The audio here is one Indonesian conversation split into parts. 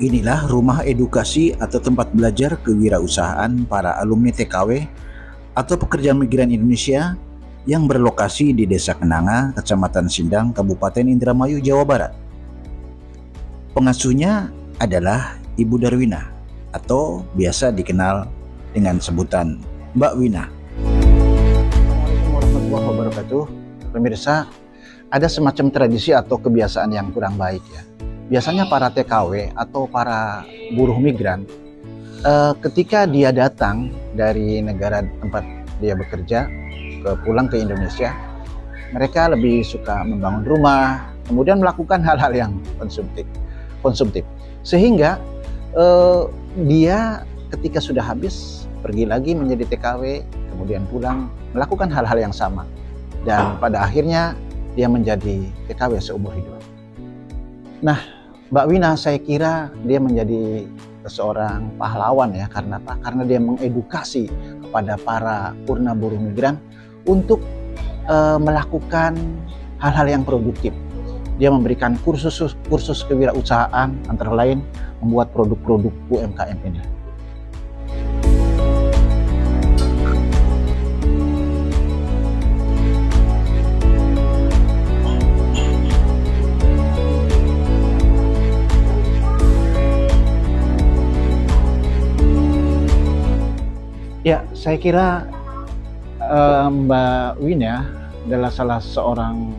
Inilah rumah edukasi atau tempat belajar kewirausahaan para alumni TKW atau pekerja migran Indonesia yang berlokasi di Desa Kenanga, Kecamatan Sindang, Kabupaten Indramayu, Jawa Barat. Pengasuhnya adalah Ibu Darwina atau biasa dikenal dengan sebutan Mbak Wina. Assalamualaikum warahmatullahi wabarakatuh. Pemirsa, ada semacam tradisi atau kebiasaan yang kurang baik ya. Biasanya para TKW atau para buruh migran ketika dia datang dari negara tempat dia bekerja pulang ke Indonesia, mereka lebih suka membangun rumah, kemudian melakukan hal-hal yang konsumtif. Sehingga dia ketika sudah habis pergi lagi menjadi TKW, kemudian pulang melakukan hal-hal yang sama, dan pada akhirnya dia menjadi TKW seumur hidup. Nah, Mbak Wina, saya kira dia menjadi seorang pahlawan ya. Karena apa? Karena dia mengedukasi kepada para purna buruh migran untuk melakukan hal-hal yang produktif. Dia memberikan kursus kewirausahaan, antara lain membuat produk-produk UMKM ini. Ya, saya kira Mbak Wina adalah salah seorang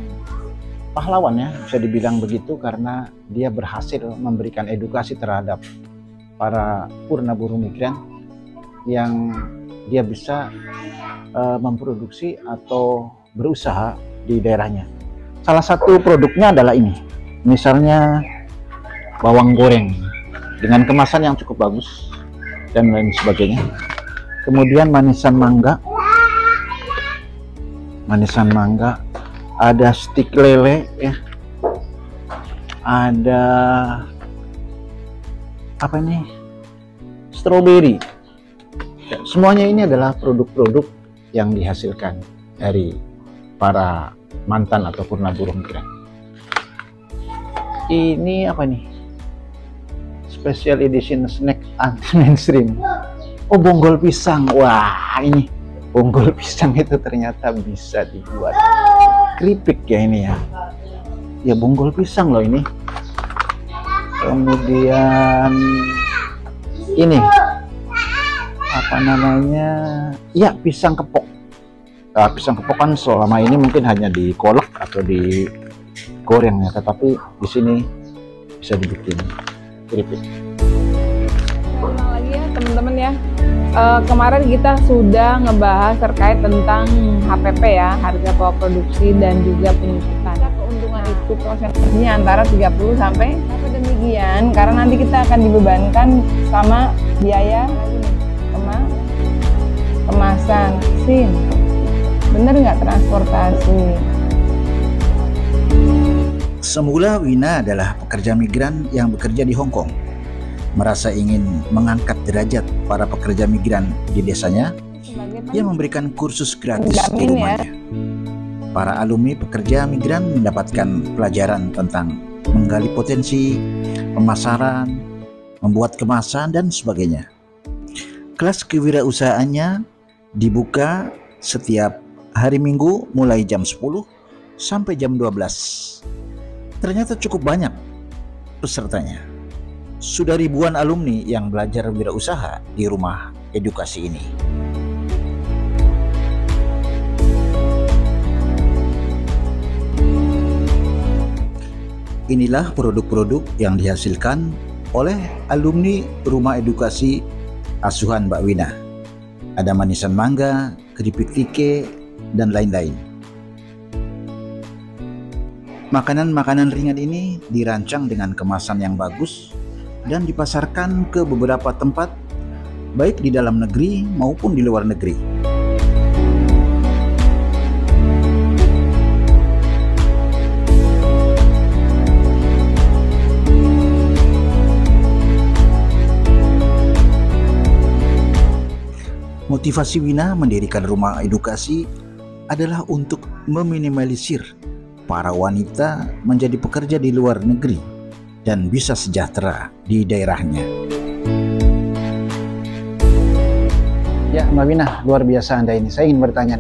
pahlawan ya, bisa dibilang begitu, karena dia berhasil memberikan edukasi terhadap para purna buruh migran yang dia bisa memproduksi atau berusaha di daerahnya. Salah satu produknya adalah ini, misalnya bawang goreng dengan kemasan yang cukup bagus dan lain sebagainya. Kemudian manisan mangga, ada stik lele ya, ada apa ini, stroberi. Semuanya ini adalah produk-produk yang dihasilkan dari para mantan atau purna buruh migran. Ini apa nih, special edition snack anti mainstream. Oh, bonggol pisang. Wah, ini bonggol pisang itu ternyata bisa dibuat keripik ya ini ya. Ya, bonggol pisang loh ini. Kemudian ini apa namanya? Ya, pisang kepok. Nah, pisang kepok kan selama ini mungkin hanya dikolek atau digoreng ya, tetapi di sini bisa dibikin keripik. Ulang lagi ya teman-teman ya. Kemarin kita sudah ngebahas terkait tentang HPP ya, harga pokok produksi dan juga penyusutan. Keuntungan itu prosesnya antara 30 sampai demikian, karena nanti kita akan dibebankan sama biaya kemasan, SIM. Bener nggak transportasi? Semula Wina adalah pekerja migran yang bekerja di Hong Kong. Merasa ingin mengangkat derajat para pekerja migran di desanya, ia memberikan kursus gratis di rumahnya. Para alumni pekerja migran mendapatkan pelajaran tentang menggali potensi, pemasaran, membuat kemasan, dan sebagainya. Kelas kewirausahaannya dibuka setiap hari Minggu mulai jam 10 sampai jam 12. Ternyata cukup banyak pesertanya. Sudah ribuan alumni yang belajar wirausaha di rumah edukasi ini. Inilah produk-produk yang dihasilkan oleh alumni rumah edukasi asuhan Mbak Wina. Ada manisan mangga, keripik tike, dan lain-lain. Makanan-makanan ringan ini dirancang dengan kemasan yang bagus dan dipasarkan ke beberapa tempat, baik di dalam negeri maupun di luar negeri. Motivasi Wina mendirikan rumah edukasi adalah untuk meminimalisir para wanita menjadi pekerja di luar negeri dan bisa sejahtera di daerahnya. Ya Mbak Wina, luar biasa Anda ini. Saya ingin bertanya,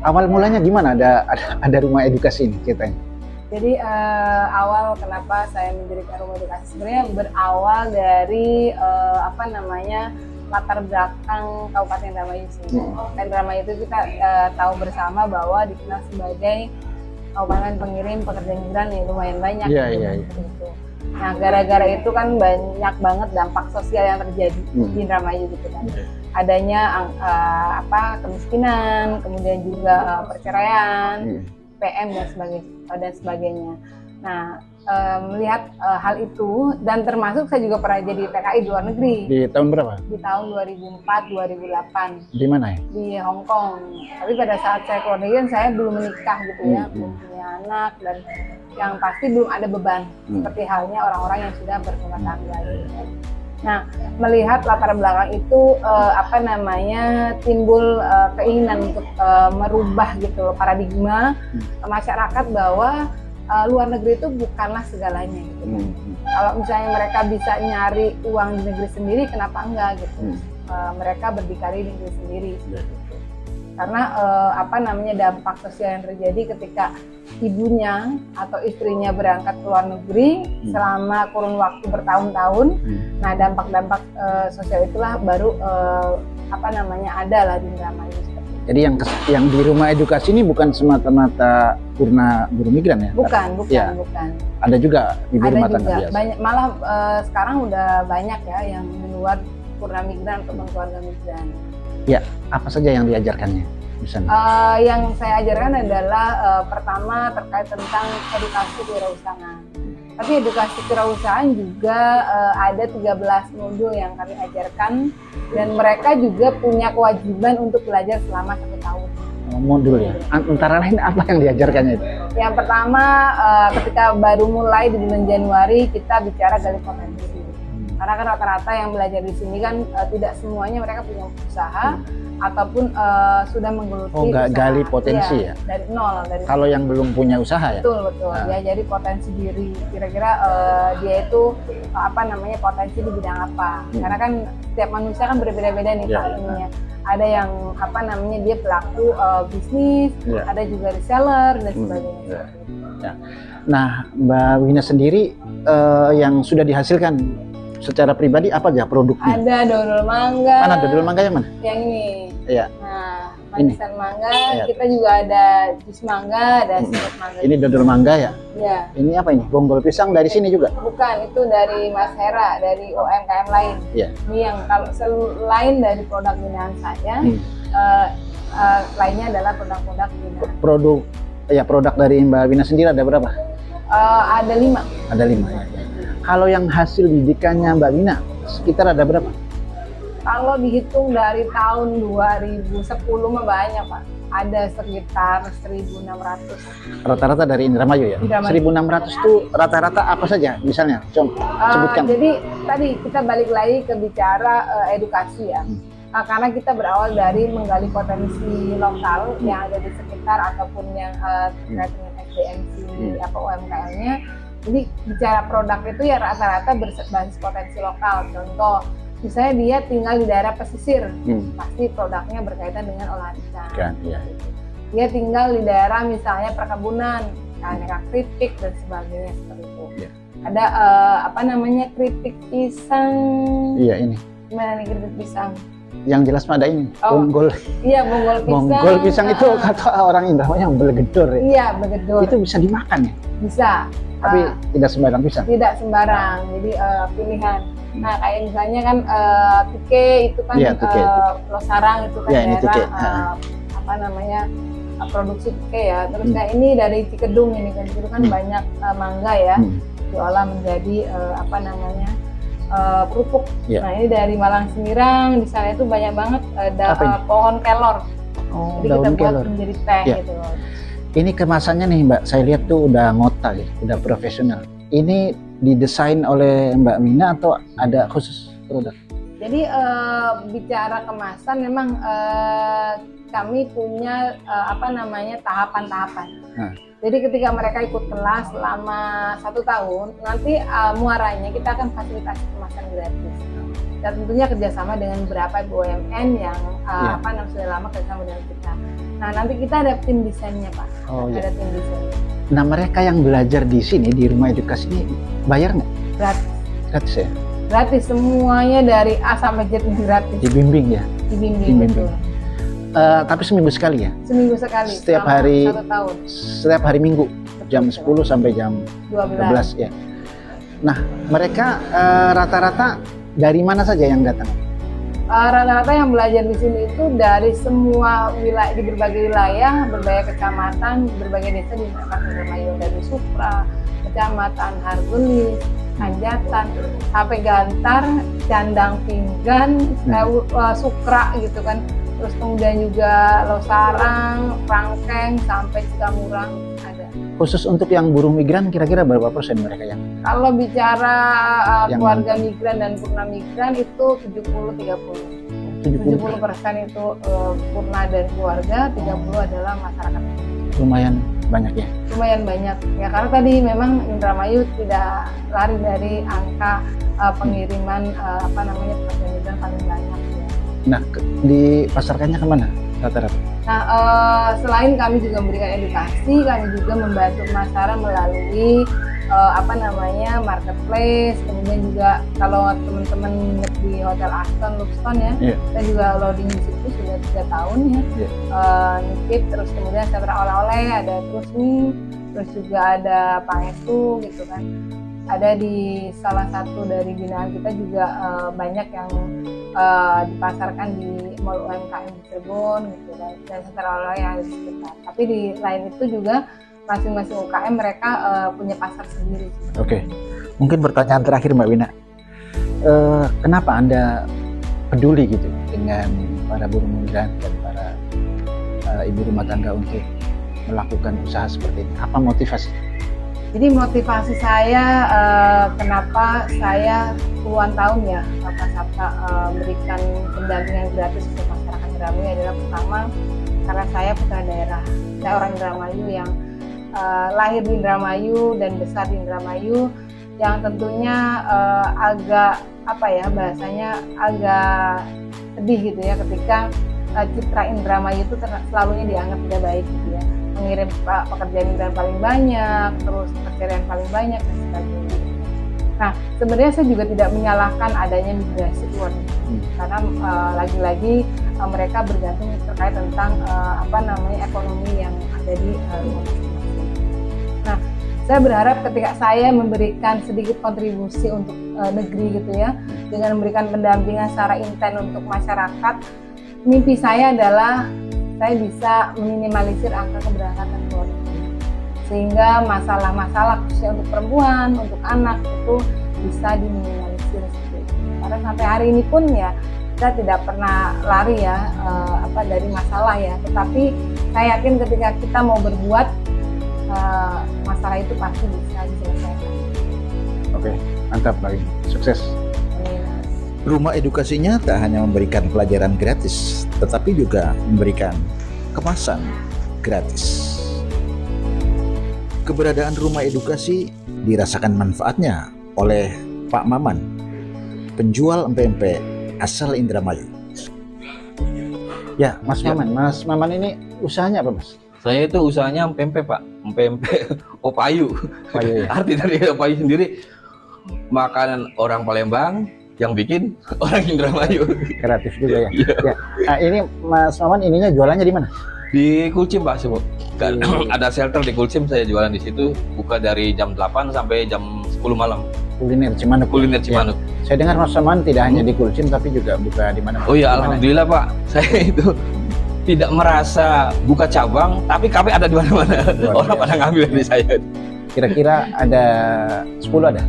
awal mulanya gimana ada rumah edukasi ini ceritanya? Jadi awal kenapa saya mendirikan rumah edukasi sebenarnya berawal dari latar belakang Kabupaten Indramayu sih. Indramayu itu kita tahu bersama bahwa dikenal sebagai kabupaten pengirim pekerja migran yang lumayan banyak. Gitu. Nah, gara-gara itu kan banyak banget dampak sosial yang terjadi di Indramayu gitu kan. Adanya kemiskinan, kemudian juga perceraian, PM dan sebagainya. Nah, melihat hal itu dan termasuk saya juga pernah jadi TKI di luar negeri. Di tahun berapa? Di tahun 2004-2008. Di mana ya? Di Hong Kong. Tapi pada saat saya keluar negeri saya belum menikah gitu ya, belum punya anak dan yang pasti belum ada beban seperti halnya orang-orang yang sudah berumah tangga. Gitu. Nah, melihat latar belakang itu timbul keinginan untuk merubah gitu paradigma masyarakat bahwa luar negeri itu bukanlah segalanya gitu. Kalau misalnya mereka bisa nyari uang di negeri sendiri, kenapa enggak gitu? Mereka berdikari di negeri sendiri. Gitu. Karena dampak sosial yang terjadi ketika ibunya atau istrinya berangkat ke luar negeri selama kurun waktu bertahun-tahun, nah dampak-dampak sosial itulah baru ada lah di Indramayu. Jadi yang di rumah edukasi ini bukan semata-mata purna buruh migran ya? Bukan. Ada juga ibu rumah tangga biasa. Banyak, malah sekarang udah banyak ya yang di luar purna migran atau keluarga migran. Ya, apa saja yang diajarkannya di sana? Yang saya ajarkan adalah pertama terkait tentang edukasi kewirausahaan. Tapi edukasi kewirausahaan juga ada 13 modul yang kami ajarkan dan mereka juga punya kewajiban untuk belajar selama 1 tahun. Modul ya? Antara lain apa yang diajarkannya itu? Yang pertama ketika baru mulai di bulan Januari kita bicara gali potensi. Karena kan rata-rata yang belajar di sini kan tidak semuanya mereka punya usaha ataupun sudah menggeluti usaha. Gali potensi ya? Dari nol. Kalau yang belum punya usaha ya? Betul. Ya, jadi potensi diri. Kira-kira dia itu potensi di bidang apa? Karena kan setiap manusia kan berbeda-beda nih ininya. Ada yang dia pelaku bisnis, ada juga reseller dan sebagainya. Nah, Mbak Wina sendiri yang sudah dihasilkan secara pribadi apa aja produknya? Ada dodol mangga. Mana dodol mangga yang mana? Yang ini. Iya. Nah, manisan mangga. Kita juga ada jus mangga, ada sirup mangga. Ini dodol mangga ya? Iya. Ini apa ini? Bonggol pisang dari sini juga? Bukan, itu dari Mas Hera, dari UMKM lain. Iya. Ini yang kalau selain dari produk binaan saya, lainnya adalah produk-produk binaan. Produk dari Mbak Wina sendiri ada berapa? Ada 5. Ada 5 ya. Kalau yang hasil didikannya Mbak Wina sekitar ada berapa? Kalau dihitung dari tahun 2010 mah banyak Pak. Ada sekitar 1.600. Rata-rata dari Indramayu ya? 1.600 itu rata-rata apa saja misalnya? Sebutkan. Jadi tadi kita balik lagi ke bicara edukasi ya. Karena kita berawal dari menggali potensi lokal yang ada di sekitar ataupun yang terkait dengan SDMC UMKM-nya. Jadi bicara produk itu ya rata-rata berbasis potensi lokal. Contoh, misalnya dia tinggal di daerah pesisir, pasti produknya berkaitan dengan olahan ikan. Dia tinggal di daerah misalnya perkebunan, aneka keripik dan sebagainya seperti itu. Ada keripik pisang. Iya ini. Gimana nih keripik pisang? Yang jelas ada ini, bonggol. Iya, bonggol pisang. Bonggol pisang itu kata orang Indramayu yang belegedor ya? Iya, belegedor. Itu bisa dimakan ya? Bisa. Tapi tidak sembarang pisang? Tidak sembarang, jadi pilihan. Nah, kayak misalnya kan tike itu kan Losarang itu kan daerah produksi tike ya. Terus kayak ini dari Cikedung ini kan, itu kan banyak mangga ya, diolah menjadi kerupuk. Nah, ini dari Malang Semirang, di sana itu banyak banget pohon kelor. Jadi kita buat menjadi teh gitu loh. Ini kemasannya nih Mbak, saya lihat tuh udah ngota gitu, udah profesional. Ini didesain oleh Mbak Wina atau ada khusus produk? Jadi bicara kemasan memang kami punya tahapan-tahapan. Jadi ketika mereka ikut kelas selama 1 tahun, nanti muaranya kita akan fasilitasi kemasan gratis. Dan tentunya kerjasama dengan beberapa BUMN yang sudah lama kerjasama dengan kita. Nah, nanti kita ada tim desainnya, Pak. Ada tim desain. Nah, mereka yang belajar di sini di rumah edukasi ini bayar nggak? Gratis. Gratis ya? Gratis, semuanya dari A sampai Z gratis. Dibimbing ya? Dibimbing. Betul. Tapi seminggu sekali ya? Seminggu sekali. Setiap hari 1 tahun. Setiap hari Minggu jam 10 sampai jam 12 ya. Nah, mereka rata-rata dari mana saja yang datang? Rata-rata yang belajar di sini itu dari semua wilayah, di berbagai wilayah, berbagai kecamatan, berbagai desa di Indramayu, dari Supra, Kecamatan Hargelis, Anjatan, sampai Gantar, Candang Pinggan, Sukra gitu kan. Terus kemudian juga Losarang, Rangkeng, sampai Cikamurang ada. Khusus untuk yang buruh migran kira-kira berapa persen mereka yang? Kalau bicara keluarga migran dan purna migran itu 70-30. 70% itu purna dan keluarga, 30 adalah masyarakat. Lumayan banyak ya? Lumayan banyak. Ya karena tadi memang Indramayu tidak lari dari angka pengiriman pekerja migran paling banyak. Nah, dipasarkannya kemana rata-rata? Nah, selain kami juga memberikan edukasi, kami juga membantu pemasaran melalui marketplace. Kemudian juga kalau teman-teman di Hotel Aston, Luxton ya, kita juga loading di situ sudah 3 tahun ya. Nitip, terus kemudian sentra oleh-oleh, ada terus nih, terus juga ada Pangestu gitu kan. Ada di salah satu dari binaan kita juga banyak yang dipasarkan di mall UMKM di Cirebon gitu kan, dan sentra oleh yang ada di sekitar. Tapi di lain itu juga masing-masing UKM mereka punya pasar sendiri. Oke. Mungkin pertanyaan terakhir Mbak Wina, kenapa Anda peduli gitu dengan para buruh migran dan para ibu rumah tangga untuk melakukan usaha seperti ini? Apa motivasi? Jadi motivasi saya, kenapa saya puluhan tahun ya Pak Sabta memberikan pendampingan gratis untuk masyarakat Indramayu adalah pertama karena saya putra daerah. Saya orang Indramayu yang lahir di Indramayu dan besar di Indramayu, yang tentunya agak bahasanya agak sedih gitu ya ketika citra Indramayu itu selalunya dianggap tidak baik gitu ya. Mengirim pekerja migran paling banyak, terus perceraian paling banyak dan sebagainya. Nah, sebenarnya saya juga tidak menyalahkan adanya migrasi luar negeri, karena lagi-lagi mereka bergantung terkait tentang ekonomi yang ada di rumah masing-masing. Nah, saya berharap ketika saya memberikan sedikit kontribusi untuk negeri gitu ya, dengan memberikan pendampingan secara intens untuk masyarakat, mimpi saya adalah saya bisa meminimalisir angka keberangkatan keluar negeri, sehingga masalah-masalah khususnya untuk perempuan, untuk anak itu bisa diminimalisir seperti itu. Karena sampai hari ini pun ya kita tidak pernah lari ya dari masalah ya, tetapi saya yakin ketika kita mau berbuat masalah itu pasti bisa diselesaikan. Oke, mantap Mbak, sukses. Rumah edukasinya tak hanya memberikan pelajaran gratis, tetapi juga memberikan kemasan gratis. Keberadaan rumah edukasi dirasakan manfaatnya oleh Pak Maman, penjual empek-empek asal Indramayu. Ya, Mas Maman. Mas Maman ini usahanya apa, Mas? Saya itu usahanya empek-empek, Pak. Empek-empek opayu. Ya. Arti dari opayu sendiri, makanan orang Palembang yang bikin orang Indramayu. Kreatif juga ya. Ya. Nah, ini Mas Maman ininya jualannya di mana? Di Kulcim, Pak. Ada shelter di Kulcim, saya jualan di situ. Buka dari jam 8 sampai jam 10 malam. Kuliner Cimanuk. Kuliner Cimanuk. Ya. Saya dengar Mas Maman tidak hanya di Kulcim tapi juga buka di mana? Oh iya, alhamdulillah Pak. Saya itu tidak merasa buka cabang, tapi kami ada di mana-mana. Orang pada ngambil dari saya. Kira-kira ada 10 ada?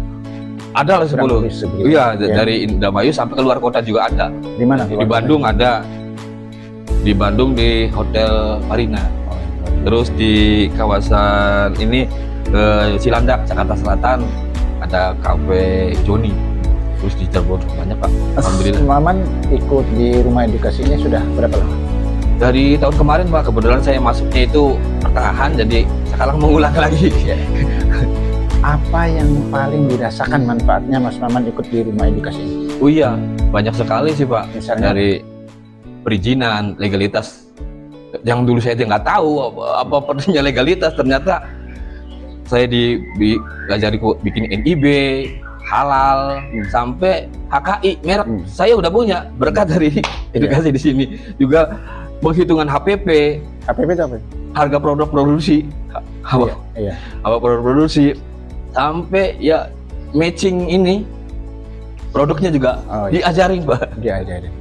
Ada lah 10. Iya, dari Indramayu sampai keluar kota juga ada. Di mana? Di Bandung ada. Di Bandung di Hotel Marina. Terus di kawasan ini Cilandak, Jakarta Selatan ada Cafe Joni. terus di Cirebon banyak Pak. Alhamdulillah. Maman ikut di rumah edukasi ini sudah berapa lama? Dari tahun kemarin Pak, kebetulan saya masuknya itu pertengahan, jadi sekarang mengulang lagi. Apa yang paling dirasakan manfaatnya Mas Maman ikut di rumah edukasi ini? Oh iya, banyak sekali sih Pak. Misalnya? Dari perizinan, legalitas. Yang dulu saya nggak tahu apa pentingnya legalitas, ternyata saya diajari bikin NIB, halal, sampai HKI merek saya udah punya berkat dari edukasi di sini. Juga penghitungan HPP. HPP itu apa? Harga produk produksi, Iya. apa produk produksi, sampai ya matching ini produknya juga diajarin Pak. Diajarin.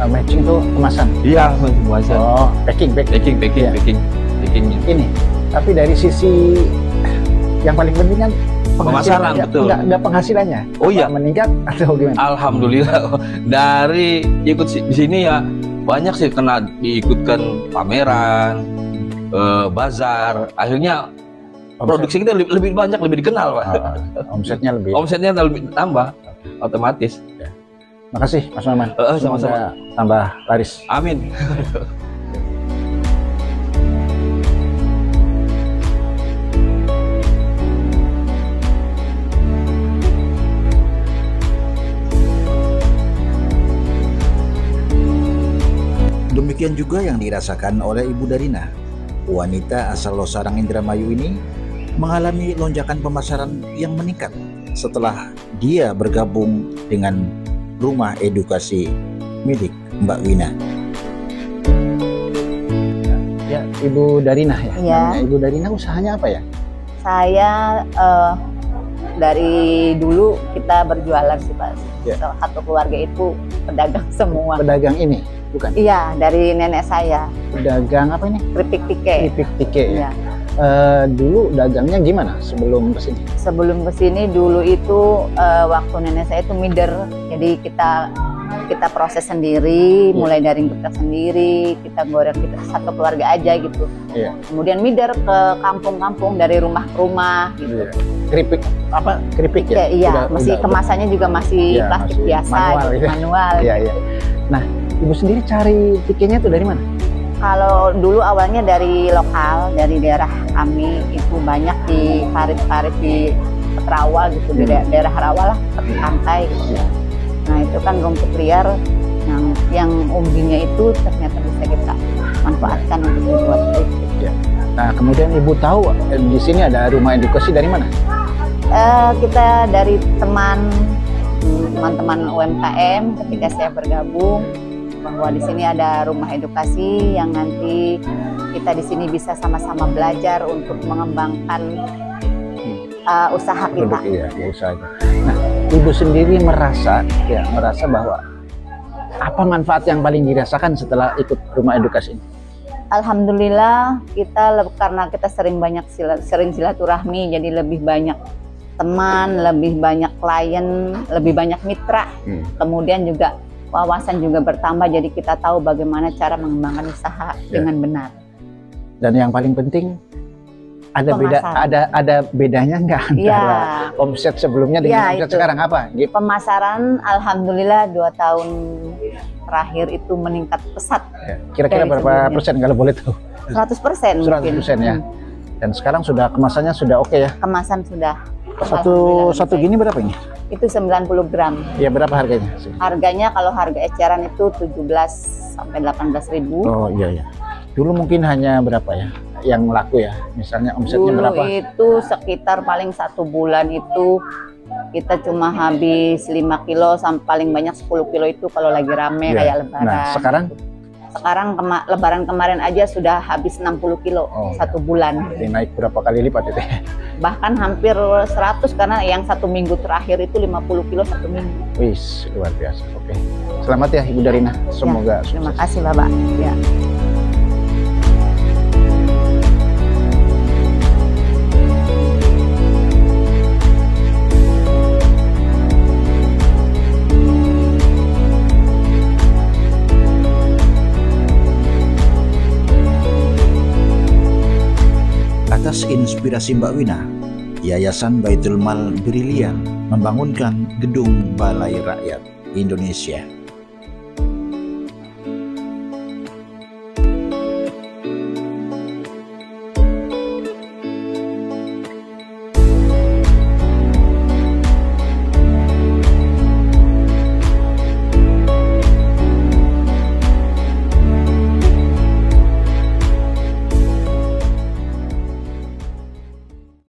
Matching itu kemasan. Iya, kemasan. Oh, packing. Packingnya. Ini. Tapi dari sisi yang paling penting kan Pemasaran, betul. Enggak penghasilannya. Oh iya. Meningkat atau gimana? Alhamdulillah dari ikut di sini ya banyak sih kena diikutkan pameran, bazar. Akhirnya produksi kita lebih banyak, lebih dikenal Pak. Omsetnya lebih. Omsetnya lebih tambah otomatis. Makasih Mas Maman. Sama-sama. Semoga tambah laris. Amin. Demikian juga yang dirasakan oleh Ibu Darina. Wanita asal Losarang Indramayu ini mengalami lonjakan pemasaran yang meningkat setelah dia bergabung dengan rumah edukasi milik Mbak Wina. Ya, Ibu Darina ya. Iya. Ibu Darina usahanya apa ya? Saya dari dulu kita berjualan sih Pak. Ya. Salah satu keluarga itu pedagang semua. Pedagang ini, bukan? Iya, dari nenek saya. Pedagang apa ini? Keripik tike. Keripik tike ya. Iya. Dulu dagangnya gimana sebelum kesini? Sebelum kesini dulu itu waktu nenek saya itu mider. Jadi kita proses sendiri, mulai dari kita sendiri, kita goreng, kita satu keluarga aja gitu. Iya. Kemudian mider ke kampung-kampung dari rumah ke rumah gitu. Iya. Keripik apa? Keripik ya? Iya, masih kemasannya juga masih iya, plastik masih biasa, manual, gitu, ya. manual. Iya, iya. Nah, Ibu sendiri cari tiketnya itu dari mana? Kalau dulu awalnya dari lokal, dari daerah kami itu banyak di parit-parit di Rawa gitu, di daerah Rawa lah, tepi pantai gitu. Nah itu kan rumput liar yang umbinya itu ternyata bisa kita manfaatkan untuk membuat keripik. Ya. Nah kemudian Ibu tahu di sini ada rumah edukasi dari mana? Kita dari teman-teman UMKM ketika saya bergabung, bahwa di sini ada rumah edukasi yang nanti kita di sini bisa sama-sama belajar untuk mengembangkan usaha kita. Iya, usahanya. Nah, Ibu sendiri merasa bahwa apa manfaat yang paling dirasakan setelah ikut rumah edukasi ini? Alhamdulillah karena kita sering silaturahmi, jadi lebih banyak teman, lebih banyak klien, lebih banyak mitra. Kemudian juga wawasan juga bertambah, jadi kita tahu bagaimana cara mengembangkan usaha dengan benar. Dan yang paling penting ada bedanya nggak antara omset sebelumnya dengan omset sekarang apa? Gitu. Pemasaran alhamdulillah 2 tahun terakhir itu meningkat pesat. Kira-kira berapa persen kalau boleh tahu? 100%. 100% ya. Dan sekarang sudah kemasannya sudah oke ya? Kemasan sudah. Satu gini berapa ini? Itu 90 gram. Ya berapa harganya? Harganya kalau harga eceran itu 17 sampai 18.000. Oh iya. Dulu mungkin hanya berapa ya yang laku ya? Misalnya omsetnya dulu berapa? Itu sekitar paling 1 bulan itu kita cuma habis 5 kilo sampai paling banyak 10 kilo itu kalau lagi rame kayak lebaran. Nah sekarang? Sekarang lebaran kemarin aja sudah habis 60 kilo 1 bulan. Jadi naik berapa kali lipat itu? Bahkan hampir 100 karena yang 1 minggu terakhir itu 50 kilo 1 minggu. Wis, luar biasa. Oke. Selamat ya Ibu Darina. Semoga sukses. Terima kasih Bapak. Ya. Atas inspirasi Mbak Wina, Yayasan Baitul Mal Brilian membangunkan gedung Balai Rakyat Indonesia.